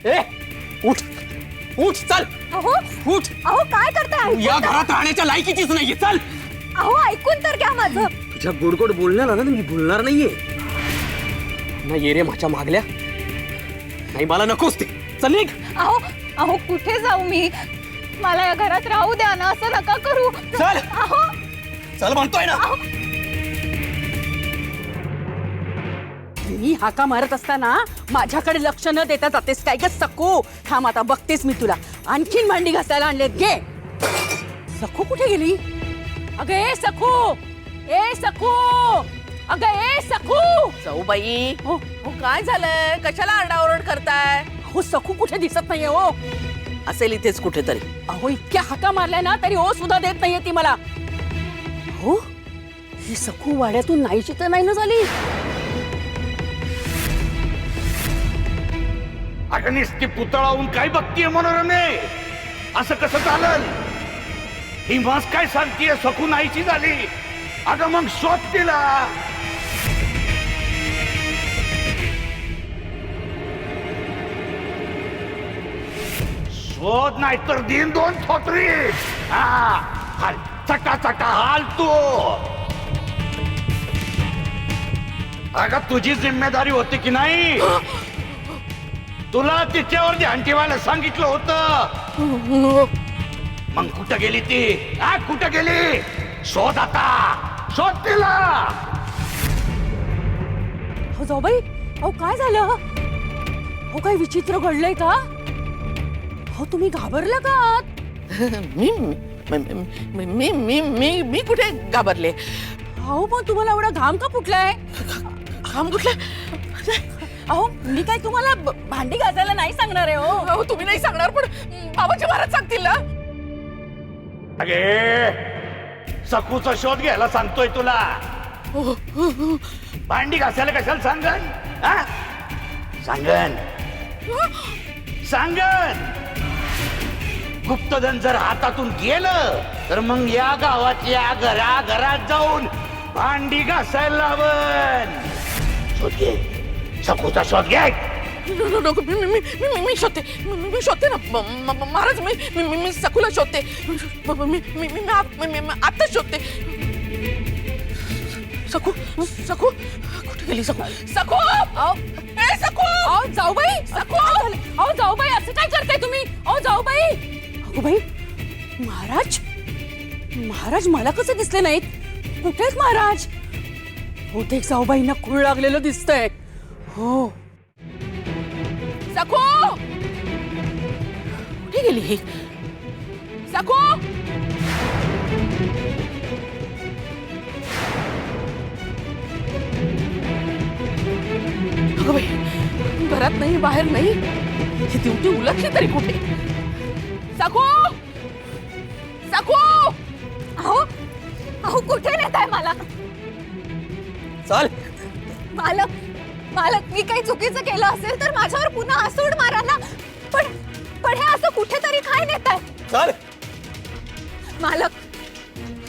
ए उठ उठ चल अहो उठ अहो काय करताय? या घरात राहण्याच्या लायकीचीच नाहीये चल अहो ऐकून तर घ्या माझं. तुझ्या गोडगोड बोलण्याला ना मी भुलणार नाहीये ना ये रे माझ्या मागल्या नाही मला नकोस ते चल निघ अहो अहो कुठे जाऊ मी? मला या घरात राहू द्या ना, असं नका करू. चल अहो चल म्हणतोय ना मी हाका मारत असताना माझ्याकडे लक्ष न देता जातेस काय ग सकू? थांब आता बघतेस मी तुला. आणखीन भांडी घासायला आणलेत घे. सकू कुठे गेली? अगं ए सकू, ए सकू, अगं ए सकू. जाऊबाई हो हो काय झालंय? कशाला आरडाओरड करताय? हो सकू कुठे दिसत नाहीये हो. असेल इथेच कुठेतरी. अहो इतक्या हाका मारल्या ना तरी हो सुद्धा देत नाहीये ती मला. हो ही सकू वाड्यातून नाहीशी तर नाही ना झाली. अगं नुसती पुतळावून काय बघतीये मनोरमे? असं कसं चालल? ही मास काय सांगतीये सकू नाहीची झाली? अगं मग शोध तिला. शोध नाही तर दिन दोन थोतरी. हा हाल चटा चटा हाल तू. अगं तुझी जिम्मेदारी होती की नाही? तुला तिच्यावर ध्यान ठेवायला सांगितलं होतं. मग कुठं गेली ती? कुठं गेली? शोध आता, शोध तिला. हो जाऊ बाई, अहो काय झालं? हो काय विचित्र घडलंय का? हो तुम्ही घाबरला का? मी मी मी मी मी मी कुठे घाबरले? अहो पण तुम्हाला एवढा घाम का फुटलाय? काम कुठलं? अहो मी काय तुम्हाला भांडी घासायला नाही सांगणार आहे हो. अहो तुम्ही नाही सांगणार पण बाबाजी महाराज सांगतील ना. अगे सकूचा शोध घ्यायला सांगतोय तुला. भांडी घासायला कशाला सांगन? सांगन सांगन. गुप्तधन जर हातातून गेलं तर मग या गावातल्या घराघरात जाऊन भांडी घासायला लावन. शोध घे, सकूचा शोध घे. नको मी मी मी मी शोधते. मी शोधते ना महाराज. मी मी मी सकूला शोधते. मी मी मी आत्ताच शोधते. सकू सकू कुठे गेली सकू? सकू ए सकू. अहो जाऊबाई, सकू अहो जाऊबाई असं काय करताय तुम्ही? अहो जाऊबाई. अगो बाई महाराज, महाराज मला कसे दिसले नाहीत? कुठेच महाराज? बहुतेक जाऊबाईंना खूळ लागलेलं दिसतंय. हो सकू कुठे गेली ही? सकू अगं बाई घरात नाही, बाहेर नाही. ही दिवटी उलटली तरी कुठे? सकू सकू. अहो अहो कुठे नेताय मला? चल मालक मालक मी काही चुकीचं केलं असेल तर माझ्यावर पुन्हा आसूड मारा ना. पण पण हे असं कुठेतरी काय नेताय? चल मालक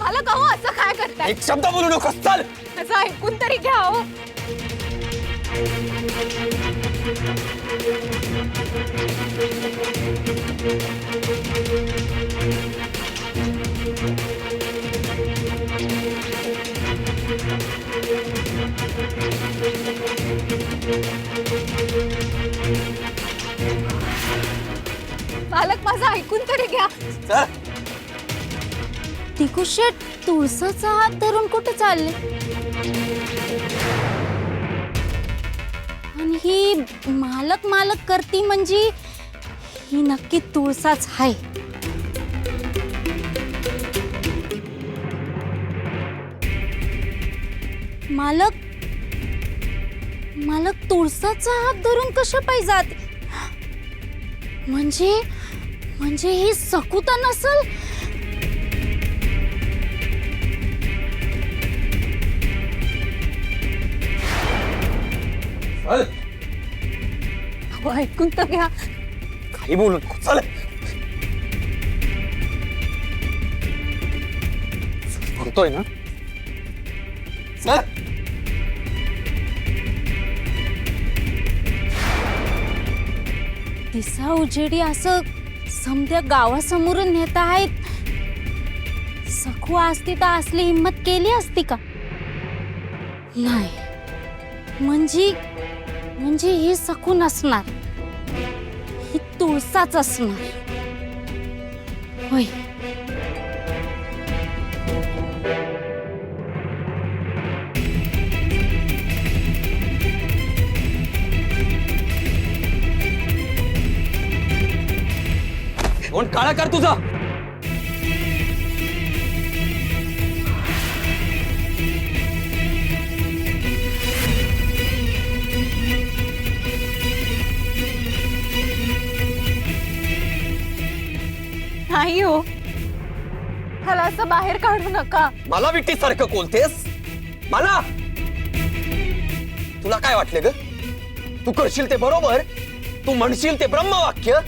मालक अहो असं काय करताय? एक शब्द बोलू नकोस चल. असं ऐकून तरी घ्या हो. मालक माझं ऐकून तरी घ्या. चल तिकुशेट तुळसाचा हात धरून कुठे चालले? आणि ही मालक मालक करती म्हणजे ही नक्की तुळसाच आहे. मालक मालक तुळसाचा हात धरून कशा पाहिजे जाते? म्हणजे म्हणजे ही सकुता नसल? चल अहो ऐकून तर घ्या. काही बोलू नको चल. म्हणतोय ना चल. दिसा उजेडी असं समध्या गावासमोरून नेत आहेत. सखू असती तर असली हिंमत केली असती का? नाही. म्हणजे ही सखू नसणार, ही तुळसाच असणार. होय. कोण काळा कर तुझा? नाही हो, ह्याला असं बाहेर काढू नका. मला विट्टीसारखं बोलतेस? मला तुला काय वाटलं ग? तू करशील ते बरोबर, तू म्हणशील ते ब्रह्मवाक्य.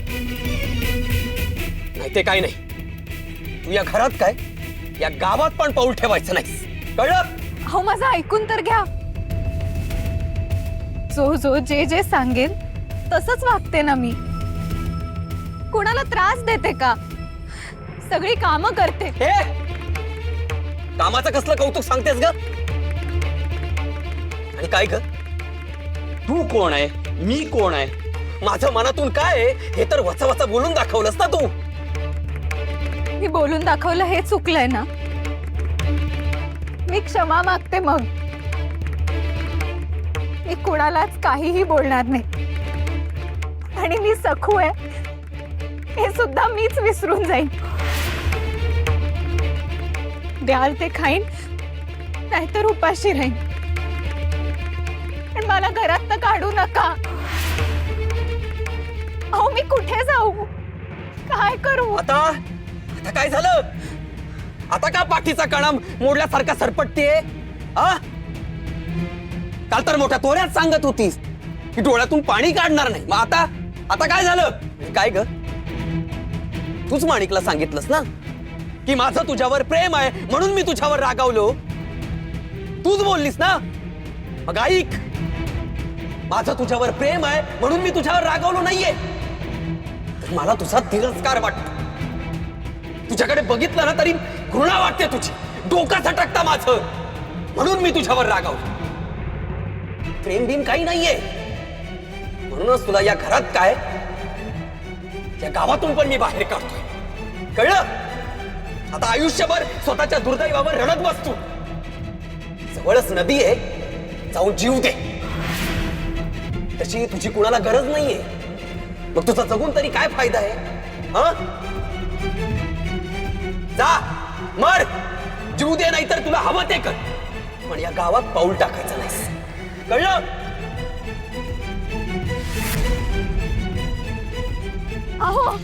नाही ते काय नाही. तू या घरात काय, या गावात पण पाऊल ठेवायचं नाहीस, कळलं? अहो माझं ऐकून तर घ्या. जो जे सांगेल तसंच वागते ना मी. कोणाला त्रास देते का? सगळी कामं करते. हे कामाचं कसलं कौतुक सांगतेस ग? आणि काय ग, तू कोण आहे, मी कोण आहे, माझ्या मनातून काय आहे हे तर वचा वचा बोलून दाखवलंस ना तू. मी बोलून दाखवलं हे चुकलंय ना. मी क्षमा मागते. मग मी कुणालाच काहीही बोलणार नाही. आणि मी सखू आहे हे सुद्धा मीच विसरून जाईन. द्याल ते खाईन, नाहीतर उपाशी राहीन. पण मला घरात तर काढू नका. अहो मी कुठे जाऊ, काय करू? आता काय झालं? आता का पाठीचा कणा मोडल्यासारखा सरपटतेय? काल तर मोठ्या तोऱ्यात सांगत होतीस की डोळ्यातून पाणी काढणार नाही. मग आता काय झालं? काय ग, तूच माणिकला सांगितलंस ना की माझं तुझ्यावर प्रेम आहे म्हणून मी तुझ्यावर रागावलो. तूच बोललीस ना. मग ऐक, माझं तुझ्यावर प्रेम आहे म्हणून मी तुझ्यावर रागावलो नाहीये. तर मला तुझा तिरस्कार वाटतो. तुझ्याकडे बघितलं ना तरी घृणा वाटते तुझी. डोका झटकता माझं, म्हणून मी तुझ्यावर रागावलो. प्रेम बिम काही नाहीये. म्हणूनच तुला या घरात काय, या गावातून पण मी बाहेर काढतोय, कळलं? आता आयुष्यभर स्वतःच्या दुर्दैवावर रडत बसतो. जवळच नदी आहे, जाऊन जीव दे. तशी तुझी कुणाला गरज नाहीये. मग तुझा जगून तरी काय फायदा आहे? जा मर, जीव दे, नाहीतर तुला हवं ते कर, पण या गावात पाऊल टाकायचं नाहीस, कळलं? अहो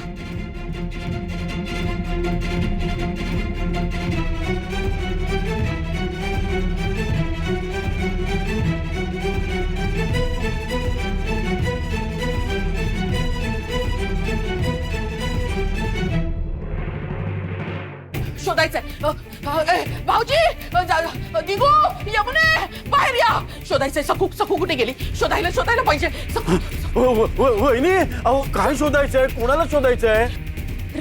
शोधायचंय. भाऊजी, दिगू, यमुने, बाहेर या. शोधायचंय. सखू कुठे गेली? शोधायला पाहिजे. वहिनी, अहो काय शोधायचंय? कोणाला शोधायचंय?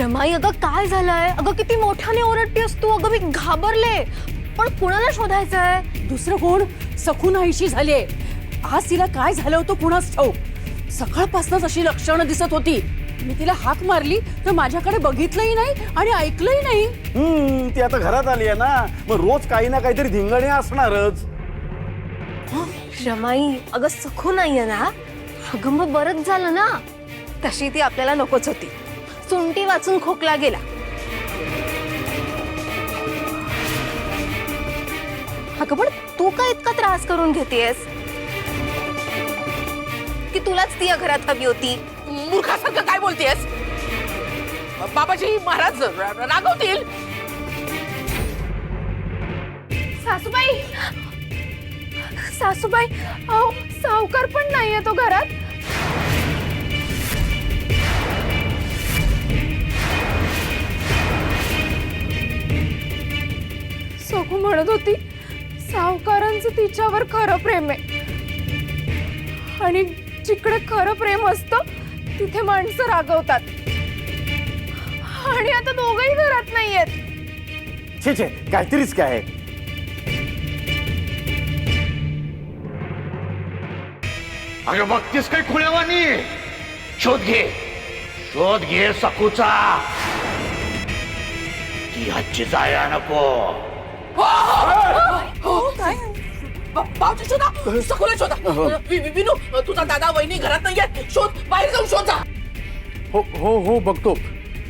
रमाई, अगं काय झालंय? अगं किती मोठ्याने ओरडतेस तू. अगं मी घाबरले. पण कुणाला शोधायचंय? दुसरं कोण? सखू नाहीशी झालीये. आज तिला काय झालं होतं कुणाच ठाऊक. सकाळपासूनच अशी लक्षणं दिसत होती. मी तिला हाक मारली तर माझ्याकडे बघितलंही नाही आणि ऐकलंही नाही. ती आता घरात आली आहे ना, मग रोज काही ना काहीतरी धिंगाणे असणारच. रमाई, अगं सखू नाहीये ना. अगं मग बरंच झालं ना. तशी ती आपल्याला नकोच होती. सुंटी वाचून खोकला गेला. अगं पण तू काय इतका त्रास करून घेतेस की तुलाच ती या घरात हवी होती? मूर्खासारखं काय बोलतेस? बाबाजी महाराज रागवतील. सासूबाई, अहो सावकार पण नाहीये तो घरात. सखू म्हणत होती सावकारांचं तिच्यावर खरं प्रेम आहे आणि जिकडे खरं प्रेम असतं तिथे माणसं रागवतात आणि आता दोघही घरात नाहीयेत. छे छे, काहीतरीच काय. अगं बघतीस काय खुळ्यावानी. शोध घे सकूचा. ती आजची जाया नको. भाऊजी शोधा, सखूला शोधा. विनू, तुझा दादा वहिनी घरात नाहीये. शोध, बाहेर जाऊन शोध जा. हो हो हो बघतो.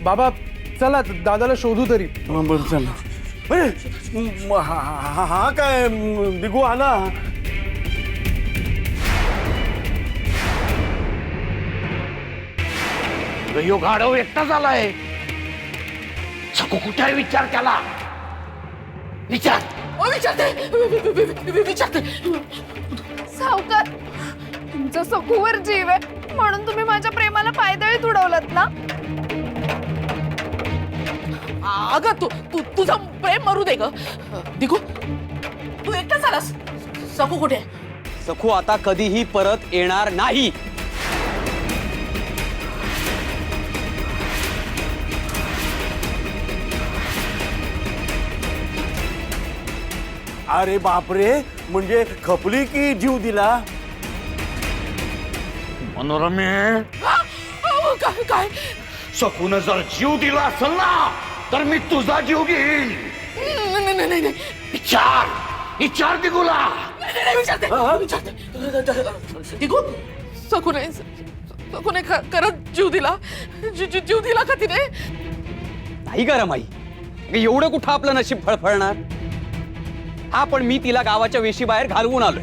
बाबा चला दादाला शोधू तरी. बरं चल. अरे हा काय बिगू आला. यो गाढव एकटा झालाय. सकू कुठे आहे विचार त्याला. विचार. विचारते. सावकार, तुमचा सखूवर जीव आहे म्हणून तुम्ही माझ्या प्रेमाला पायदळी उडवलात ना. अगं तुझं प्रेम मरू दे ग. दिगू, तू एकटा झालास. सकू कुठे? सखू आता कधीही परत येणार नाही. अरे बापरे, म्हणजे खपली की जीव दिला. मनोरमे, काय? सकून जर जीव दिला असेल ना तर मी तुझा जीव घेईन. नाही. विचार दिगूला. विचारते. दिगू, सकूने खरंच जीव दिला. जीव दिला का तिने? नाही का रमाई, एवढं कुठं आपलं नशीब फळफळणार. हा पण मी तिला गावाच्या वेशीबाहेर घालवून आलोय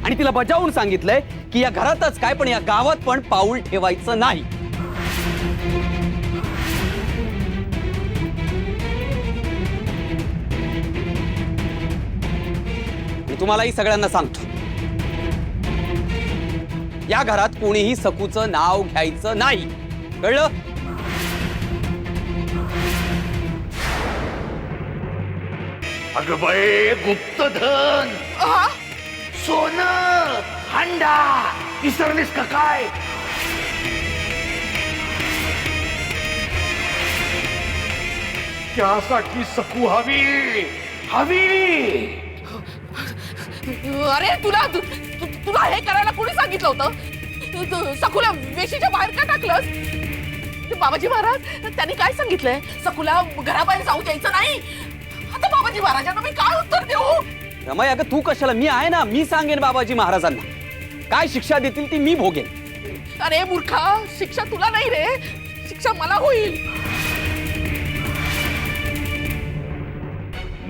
आणि तिला बजावून सांगितलंय की या घरातच काय पण या गावात पण पाऊल ठेवायचं नाही. मी तुम्हालाही सगळ्यांना सांगतो, या घरात कोणीही सकूचं नाव घ्यायचं नाही, कळलं? अगं बाई, गुप्तधन, सोनं, हंडा विसरलीस का काय? त्यासाठी सकू हवी. अरे तुला हे करायला कोणी सांगितलं होतं? सकूला वेशीच्या बाहेर का टाकलंस? बाबाजी महाराज त्यांनी काय सांगितलंय? सकूला घराबाहेर जाऊ द्यायचं नाही. आता बाबाजी महाराजांना मी काय उत्तर देऊ? रमाई, अगं तू कशाला? मी आहे ना, मी सांगेन बाबाजी महाराजांना. काय शिक्षा देतील ती मी भोगेन. अरे मूर्खा, शिक्षा तुला नाही रे, शिक्षा मला होईल.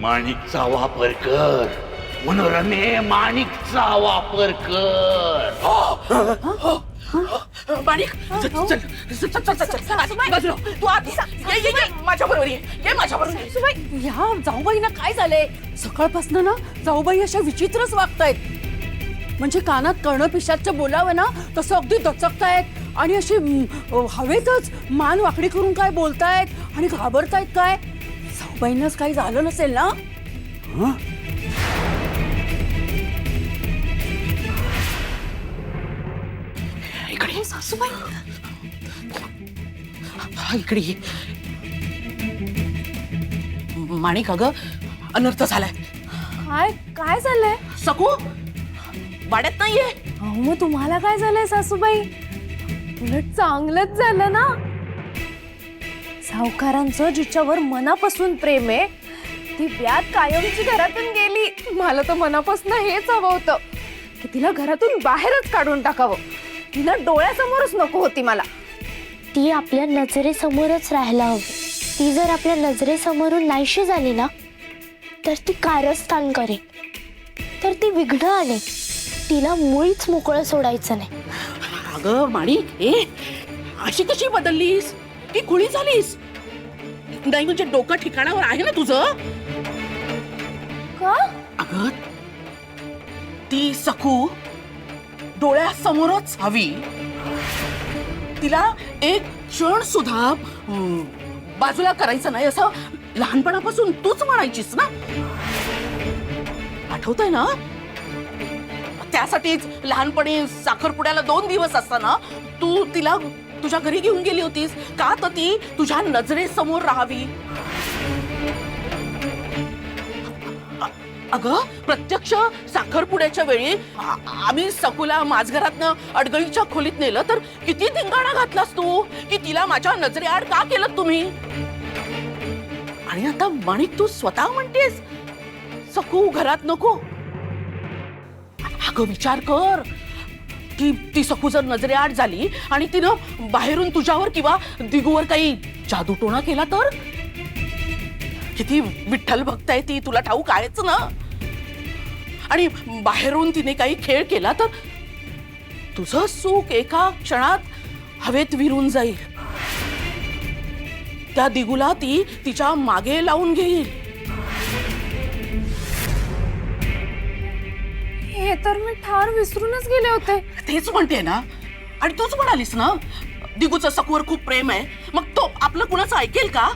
माणिकचा वापर कर मनोरमे, माणिकचा वापर कर. माणिक, चल. तू आत ये माझ्या बरोबर ये माझ्या बरोबर. ह्या जाऊबाईंना काय झालंय? सकाळपासून ना जाऊबाई अशा विचित्रच वागतायत. म्हणजे कानात कर्ण पिशाचं बोलावं ना तसं अगदी दचकतायत आणि अशी हवेतच मान वाकडी करून काय बोलतायत आणि घाबरतायत. काय जाऊबाईंनाच काही झालं नसेल ना? इकडे सासूबाई. इकडे ये. माणिक, अगं अनर्थ झालाय. काय झालंय? सकू वाड्यात नाहीये. अहो, मग तुम्हाला काय झालंय सासूबाई? उलट चांगलंच झालं ना. सावकारांचं जिच्यावर मनापासून प्रेम आहे ती व्यात कायमची घरातून गेली. मला तर मनापासून हेच हवं होतं की तिला घरातून बाहेरच काढून टाकावं. तिला डोळ्यासमोरच नको होती मला. ती आपल्या नजरेसमोरच राहायला हवी. ती जर आपल्या नजरेसमोरून नाहीशी झाली ना तर ती कारस्थान करेल, तर ती विघ्न आणेल. तिला मुळीच मोकळं सोडायचं नाही. अगं माणिक, अशी कशी बदललीस? की खुळी झालीस? नाही म्हणजे डोकं ठिकाणावर आहे ना तुझं? का? अगं ती सकू डोळ्यासमोरच हवी. तिला एक क्षण सुद्धा बाजूला करायचं नाही असं लहानपणापासून तूच म्हणायचीस ना. आठवतंय ना? त्यासाठीच लहानपणी साखरपुड्याला 2 दिवस असताना तू तिला तुझ्या घरी घेऊन गेली होतीस का? तर ती तुझ्या नजरेसमोर राहावी. अगं प्रत्यक्ष साखरपुड्याच्या वेळी आम्ही सखूला माझघरातनं अडगळीच्या खोलीत नेलं तर किती धिंगाणा घातलास तू की तिला माझ्या नजरेआड का केलं तुम्ही. आणि आता माणिक तू स्वतः म्हणतेस सखू घरात नको. अगं विचार कर की ती सखू जर नजरेआड झाली आणि तिनं बाहेरून तुझ्यावर किंवा दिगूवर काही जादूटोणा केला तर. किती विठ्ठल भक्त आहे ती तुला ठाऊक आहेच ना. आणि बाहेरून तिने काही खेळ केला तर तुझं सुख एका क्षणात हवेत विरून जाईल. त्या दिगूला ती तिच्या मागे लावून घेईल. हे तर मी ठार विसरूनच गेले होते. तेच म्हणते ना. आणि तूच म्हणालीस ना दिगूचं सखूवर खूप प्रेम आहे. मग तो आपलं कुणाचं ऐकेल का?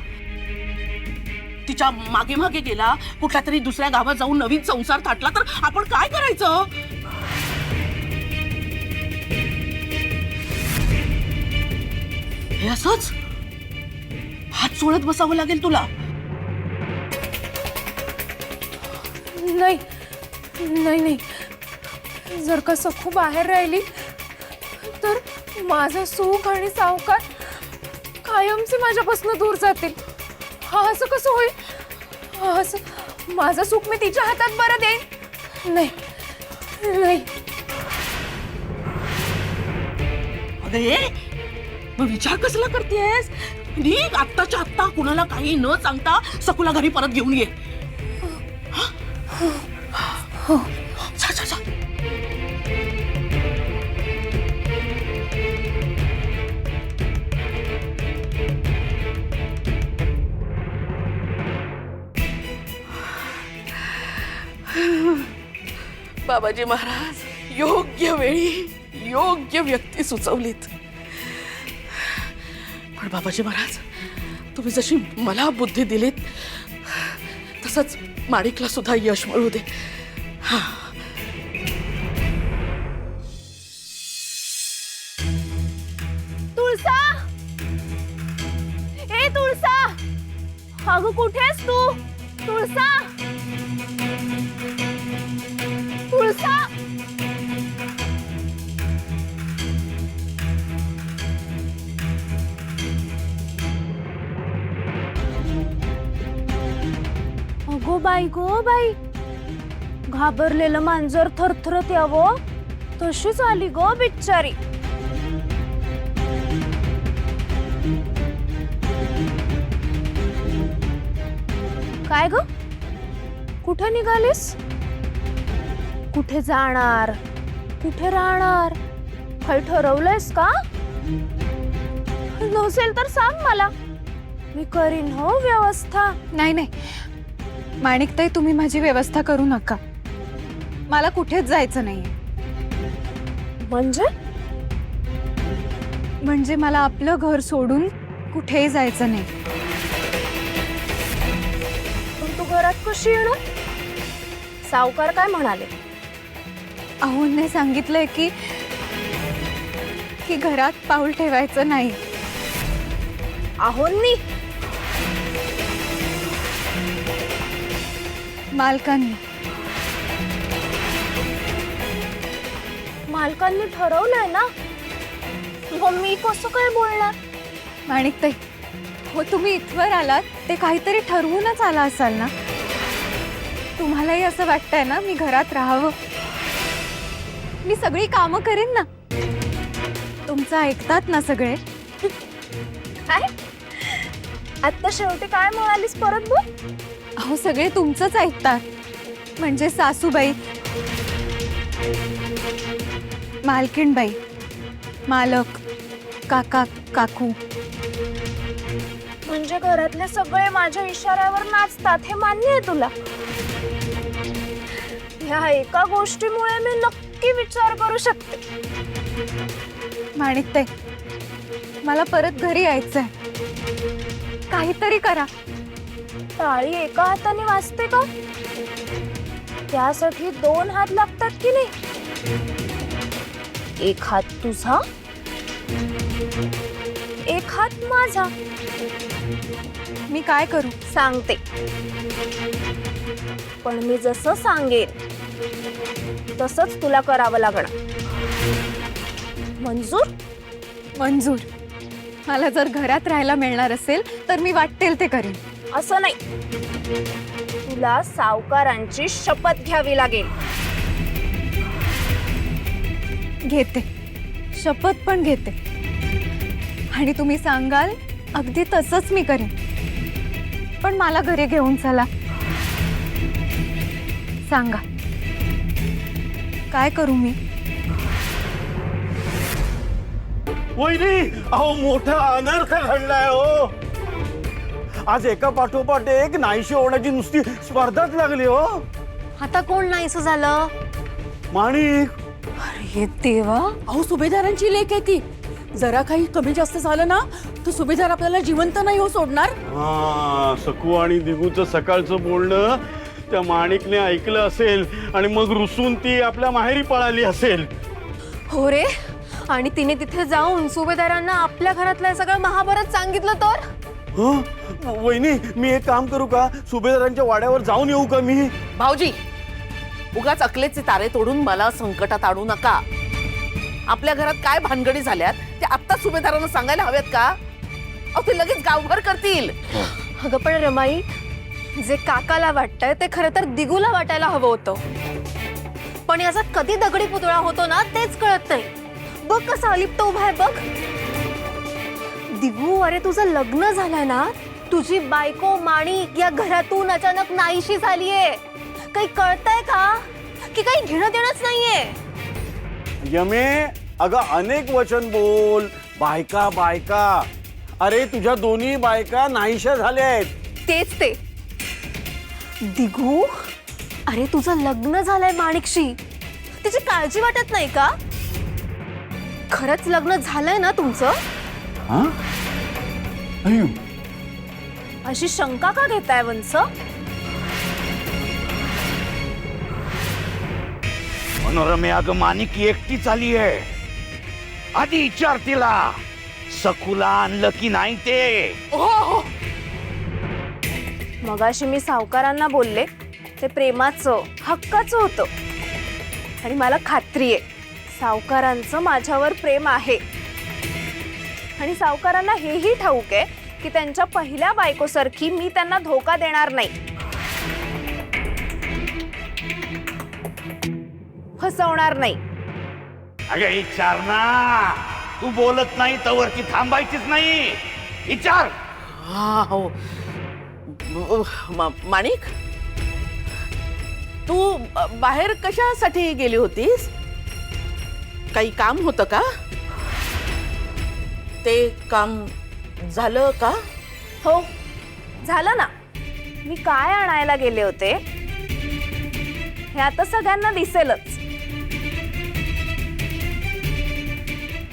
तिच्या मागे मागे गेला कुठल्या तरी दुसऱ्या गावात जाऊन नवीन संसार थाटला तर आपण काय करायचं. हे असंच हात सोडत बसावं लागेल तुला. नाही नाही नाही, जर का सखू बाहेर राहिली तर माझं सुख आणि सावकार कायमचे माझ्यापासून दूर जातील. हा असं कसं होईल? हा असं माझं सुख मी तिच्या हातात बरं देईन? नाही नाही. अरे मग विचार कसला करतेस? निघ आत्ताच्या आत्ता कुणाला काही न सांगता सखूला घरी परत घेऊन ये. जा, जा, जा. बाबाजी महाराज योग्य वेळी योग्य व्यक्ती सुचवलीत. पण बाबाजी महाराज तुम्ही जशी मला बुद्धी दिलीत तसंच माणिकला सुद्धा यश मिळू दे. तुळसा, ए तुळसा, अगं कुठेस तू? तुळसा, तुळसा. अगो बाई गो बाई, घाबरलेलं मांजर थरथरत यावं तशीच आली गो बिचारी. काय ग, कुठे निघालीस? कुठे जाणार? कुठे राहणार? काही ठरवलंयस का? नसेल तर सांग मला, मी करीन हो व्यवस्था. नाही नाही माणिकताई, तुम्ही माझी व्यवस्था करू नका. मला कुठेच जायचं नाहीये. म्हणजे मला आपलं घर सोडून कुठेही जायचं नाही. पण तू घरात कशी येणार? सावकार काय म्हणाले? अहोंने सांगितलंय की घरात पाऊल ठेवायचं नाही. आहोंनी? मालकांनी. मालकांनी ठरवलंय ना, मग मी कसं काय बोलणार? माणिकताई, हो तुम्ही इथवर आलात ते काहीतरी ठरवूनच आला असाल ना. तुम्हालाही असं वाटतंय ना मी घरात राहावं? मी सगळी कामं करीन ना. तुमचं ऐकतात ना सगळे? काय आता शेवटी काय म्हणालीस परत बोल? अहो सगळे तुमचंच ऐकतात. म्हणजे सासूबाई, मालकीणबाई, मालक, काका, काकू. म्हणजे घरातले सगळे माझ्या इशाऱ्यावर नाचतात हे मान्य आहे तुला? ह्या एका गोष्टीमुळे मी नक्की विचार करू शकते. माणिकताई, मला परत घरी यायचंय. काहीतरी करा. टाळी एका हाताने वाजते का? त्यासाठी 2 हात लागतात की नाही? एक हात तुझा, एक हात माझा. मी काय करू? सांगते, पण मी जसं सांगेन तसंच तुला करावं लागणार. मंजूर? मंजूर. मला जर घरात राहायला मिळणार असेल तर मी वाटेल ते करेन. असं नाही, तुला सावकारांची शपथ घ्यावी लागेल. घेते, शपथ पण घेते. आणि तुम्ही सांगाल अगदी तसंच मी करेन. पण मला घरी घेऊन चला. सांगा काय करू मी? वहिनी, अहो मोठा अनर्थ घडलाय हो. आज एका पाठोपाठ एक नाहीशी होण्याची नुसती स्पर्धाच लागली हो. आता कोण नाहीसं झालं? माणिक. अरे देवा, अहो सुभेदारांची लेक आहे ती. जरा काही कमी जास्त झालं ना तर सुभेदार आपल्याला जिवंत नाही हो सोडणार. हा, सकू आणि दिगूचं सकाळचं बोलणं त्या माणिकने ऐकलं असेल आणि मग रुसून ती आपल्या माहेरी पळाली असेल. हो रे, आणि तिने तिथे जाऊन सुभेदारांना आपल्या घरातलं सगळं महाभारत सांगितलं तर? हं? वहिनी, मी एक काम करू का? सुभेदारांच्या वाड्यावर जाऊन येऊ का मी? भाऊजी, उगाच अकलेचे तारे तोडून मला संकटात आणू नका. आपल्या घरात काय भानगडी झाल्यात ते आत्ता सुभेदारांना सांगायला हव्यात का? अहो ते लगेच गावभर करतील. अगं पण रमाई, जे काकाला वाटतंय ते खरं तर दिगूला वाटायला हवं होतं. पण याचा कधी दगडी पुतळा होतो ना तेच कळत नाही. बघ कसा अलिप्त उभा आहे बघ. दिगू, अरे तुझं लग्न झालंय ना, तुझी बायको माणिक या घरातून अचानक नाहीशी झालीये. काही कळतंय का की काही घेणं देणंच नाहीये? यमे, अगं अनेक वचन बोल. बायका बायका, अरे तुझ्या दोन्ही बायका नाहीशा झाल्या आहेत. तेच ते. दिगू, अरे तुझं लग्न झालंय माणिकशी, तिची काळजी वाटत नाही का? खरंच लग्न झालंय ना तुमचं? हा? अय्यो. अशी शंका का घेताय वंस? मनोरमे, अगं माणिक एकटीच आली आहे. आधी विचार तिला, सकूला आणलं की नाही ते. हो हो, मगाशी मी सावकारांना बोलले, ते प्रेमाचं हक्काचं होतं. आणि मला खात्री आहे सावकारांचं माझ्यावर प्रेम आहे. आणि सावकारांना हेही ठाऊक आहे की त्यांच्या पहिल्या बायकोसारखी मी त्यांना धोका देणार नाही, फसवणार नाही. अगं विचार ना, तू बोलत नाही तर ती थांबायचीच नाही. विचार. हा हो. माणिक, तू बाहेर कशासाठी गेली होतीस? काही काम होतं का? ते काम झालं का? हो, झालं ना. मी काय आणायला गेले होते हे आता सगळ्यांना दिसेलच.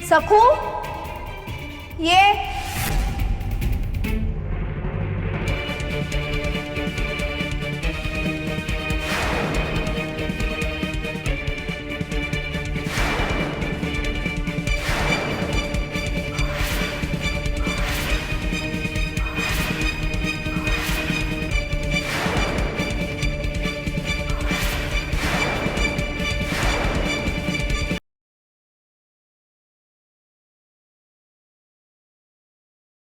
सखू, ये.